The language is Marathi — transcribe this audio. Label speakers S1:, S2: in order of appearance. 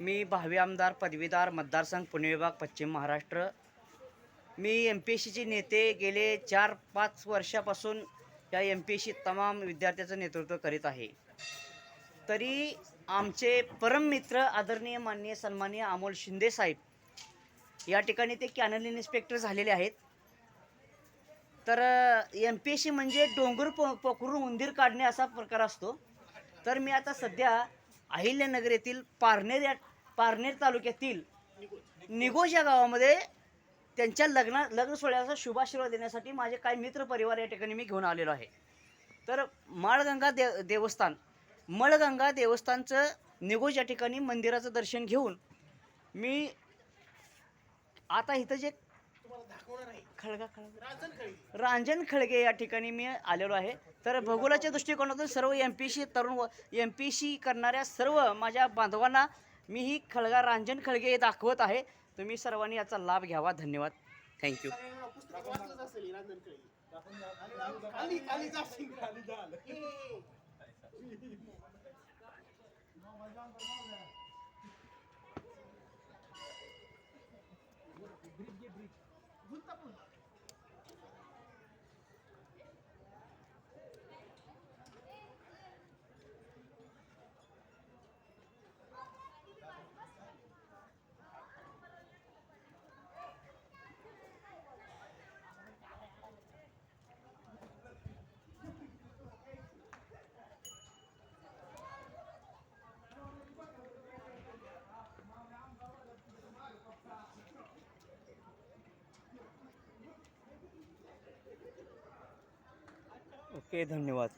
S1: मी भावी आमदार पदवीधर मतदारसंघ पुणे विभाग पश्चिम महाराष्ट्र। मी MPSCचे नेते गेले 4-5 वर्षापासून या MPSC तमाम विद्यार्थ्यांचं नेतृत्व करीत आहे। तरी आमचे परम मित्र आदरणीय माननीय सन्माननीय अमोल शिंदे साहेब या ठिकाणी ते कॅनल इन्स्पेक्टर झालेले आहेत। तर MPSC म्हणजे डोंगर पोखरून उंदीर काढणे असा प्रकार असतो। तर मी आता सध्या अहिल्यानगर येथील पारनेर तालुक्यातील निघोज या गावामध्ये त्यांच्या लग्न सोहळ्याचा शुभाशीर्वाद देण्यासाठी माझे काही मित्र परिवार या ठिकाणी मी घेऊन आलेलो आहे। तर मळगंगा देवस्थानचं निघोज या ठिकाणी मंदिराचं दर्शन घेऊन मी आता इथं जे रांजण खळगे या ठिकाणी मी आलेलो आहे। तर भूगोलाच्या दृष्टिकोनातून सर्व MPSC करणाऱ्या सर्व माझ्या बांधवांना मी ही रांजण खळगे दाखवत आहे। तुम्ही सर्वांनी याचा लाभ घ्यावा। धन्यवाद। थँक्यू। ओके, धन्यवाद।